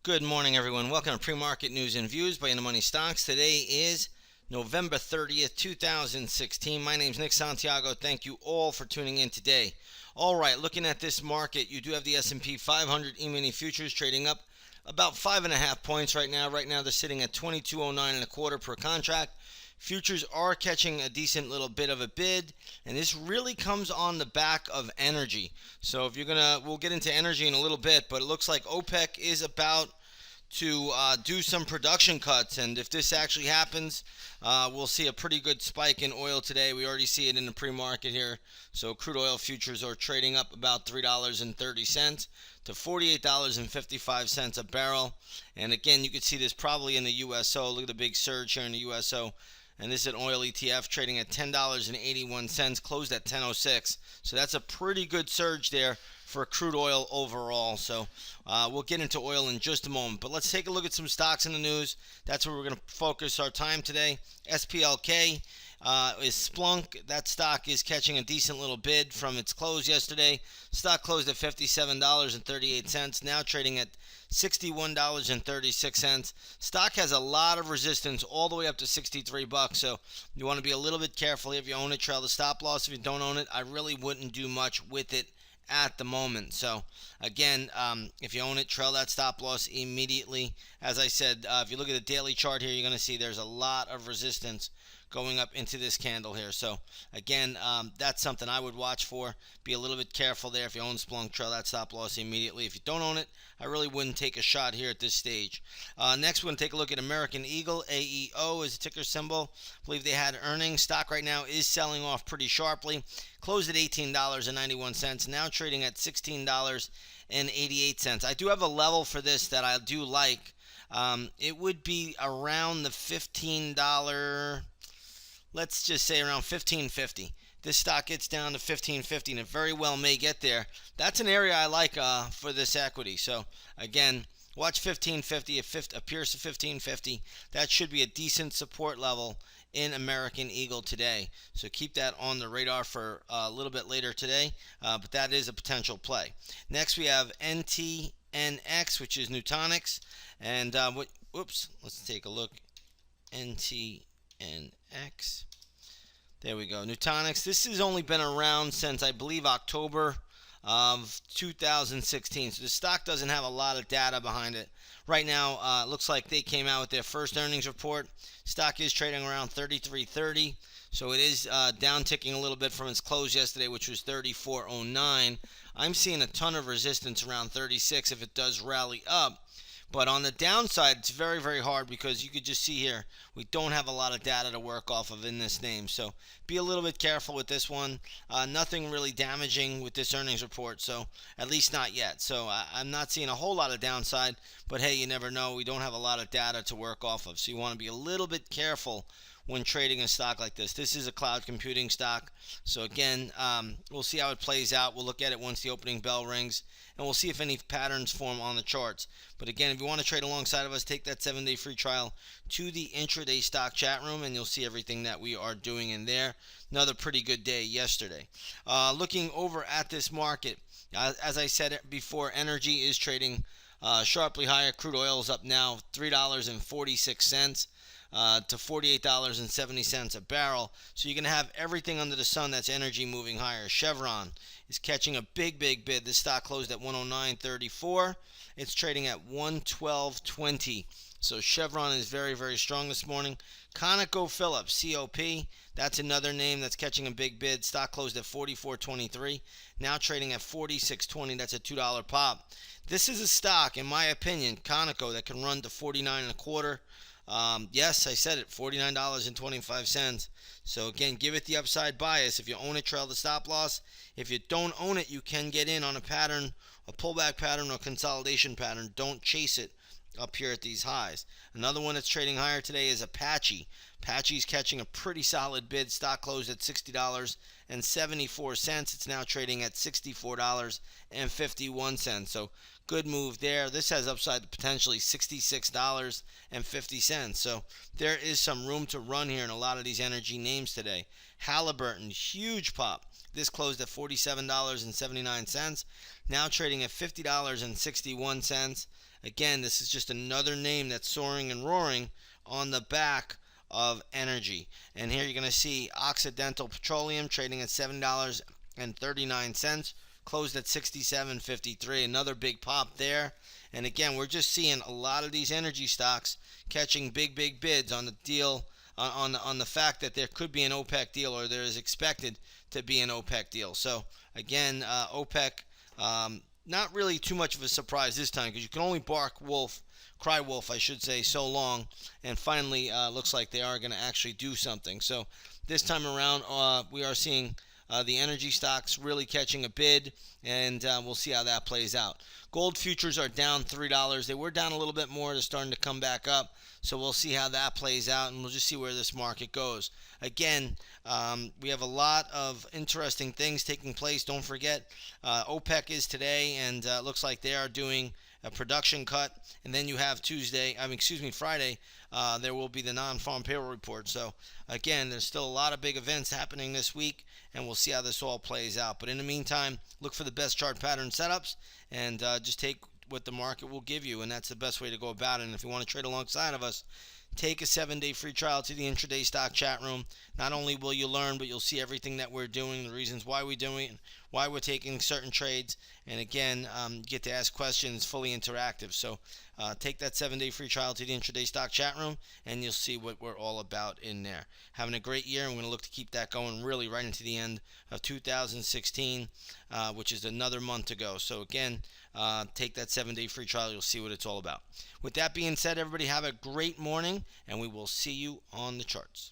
Good morning, everyone. Welcome to Pre-Market News and Views by InTheMoneyStocks. Today is November 30th, 2016. My name is Nick Santiago. Thank you all for tuning in today. All right, looking at this market, you do have the S&P 500 E-mini futures trading up about 5.5 points right now. Right now, they're sitting at 22.09 and a quarter per contract. Futures are catching a decent little bit of a bid, and this really comes on the back of energy. So if you're we'll get into energy in a little bit, but it looks like OPEC is about to do some production cuts, and if this actually happens, we'll see a pretty good spike in oil today. We already see it in the pre-market here. So crude oil futures are trading up about $3.30 to $48.55 a barrel. And again, you can see this probably in the USO. Look at the big surge here in the USO. And this is an oil ETF trading at $10.81, closed at 10.06. So that's a pretty good surge there for crude oil overall. So we'll get into oil in just a moment. But let's take a look at some stocks in the news. That's where we're going to focus our time today. SPLK is Splunk. That stock is catching a decent little bid from its close yesterday. Stock closed at $57.38, now trading at $61.36. Stock has a lot of resistance all the way up to $63, so you want to be a little bit careful. If you own it, trail the stop loss. If you don't own it, I really wouldn't do much with it at the moment. So again, if you own it, trail that stop loss immediately. As I said, if you look at the daily chart here, you're going to see there's a lot of resistance going up into this candle here. So again, that's something I would watch for. Be a little bit careful there. If you own Splunk, trail that stop loss immediately. If you don't own it, I really wouldn't take a shot here at this stage. Next, we're going to take a look at American Eagle. AEO is a ticker symbol. I believe they had earnings. Stock right now is selling off pretty sharply. Closed at $18.91, now trading at $16.88. I do have a level for this that I do like. It would be around the $15, let's just say around $15.50. This stock gets down to $15.50, and it very well may get there. That's an area I like for this equity. So again, watch $15.50. If it appears to $15.50, that should be a decent support level in American Eagle today. So keep that on the radar for a little bit later today, but that is a potential play. Next, we have NTNX, which is Nutanix. And let's take a look. NTNX. There we go. Nutanix. This has only been around since, I believe, October of 2016. So the stock doesn't have a lot of data behind it. Right now, it looks like they came out with their first earnings report. Stock is trading around $33.30. So it is down ticking a little bit from its close yesterday, which was $34.09. I'm seeing a ton of resistance around 36 if it does rally up. But on the downside, it's very, very hard because you could just see here, we don't have a lot of data to work off of in this name. So be a little bit careful with this one. Nothing really damaging with this earnings report, so at least not yet. So I'm not seeing a whole lot of downside, but hey, you never know. We don't have a lot of data to work off of. So you want to be a little bit careful when trading a stock like this. This is a cloud computing stock. So again, we'll see how it plays out. We'll look at it once the opening bell rings, and we'll see if any patterns form on the charts. But again, if you want to trade alongside of us, take that 7-day free trial to the intraday stock chat room, and you'll see everything that we are doing in there. Another pretty good day yesterday. Looking over at this market, as I said before, energy is trading sharply higher. Crude oil is up now $3.46. To $48.70 a barrel. So you're going to have everything under the sun that's energy moving higher. Chevron is catching a big bid. This stock closed at 109.34. It's trading at 112.20. So Chevron is very, very strong this morning. ConocoPhillips, COP, that's another name that's catching a big bid. Stock closed at 44.23, now trading at 46.20. That's a $2 pop. This is a stock, in my opinion, Conoco, that can run to 49 and a quarter. Yes, I said it, $49.25. So again, give it the upside bias. If you own it, trail the stop loss. If you don't own it, you can get in on a pattern, a pullback pattern or consolidation pattern. Don't chase it up here at these highs. Another one that's trading higher today is Apache. Apache's catching a pretty solid bid. Stock closed at $60.74. It's now trading at $64.51. So good move there. This has upside to potentially $66.50. So there is some room to run here in a lot of these energy names today. Halliburton, huge pop. This closed at $47.79. Now trading at $50.61. again, this is just another name that's soaring and roaring on the back of energy. And here you're going to see Occidental Petroleum trading at $7.39, closed at 67.53. Another big pop there. And again, we're just seeing a lot of these energy stocks catching big bids on the deal, on the fact that there could be an OPEC deal, or there is expected to be an OPEC deal. So again, OPEC, not really too much of a surprise this time, because you can only cry wolf, I should say, so long, and finally looks like they are going to actually do something. So this time around, we are seeing the energy stocks really catching a bid, and we'll see how that plays out. Gold futures are down $3. They were down a little bit more. They're starting to come back up. So we'll see how that plays out, and we'll just see where this market goes. Again, we have a lot of interesting things taking place. Don't forget, OPEC is today, and looks like they are doing a production cut. And then you have Friday, there will be the non-farm payroll report. So again, there's still a lot of big events happening this week, and we'll see how this all plays out. But in the meantime, look for the best chart pattern setups, and just take what the market will give you, and that's the best way to go about it. And if you want to trade alongside of us, take a 7-day free trial to the intraday stock chat room. Not only will you learn, but you'll see everything that we're doing, the reasons why we're doing it, why we're taking certain trades, and again, get to ask questions, fully interactive. So take that 7-day free trial to the intraday stock chat room, and you'll see what we're all about in there. Having a great year, and we're going to look to keep that going really right into the end of 2016, which is another month to go. So again, take that 7-day free trial. You'll see what it's all about. With that being said, everybody have a great morning, and we will see you on the charts.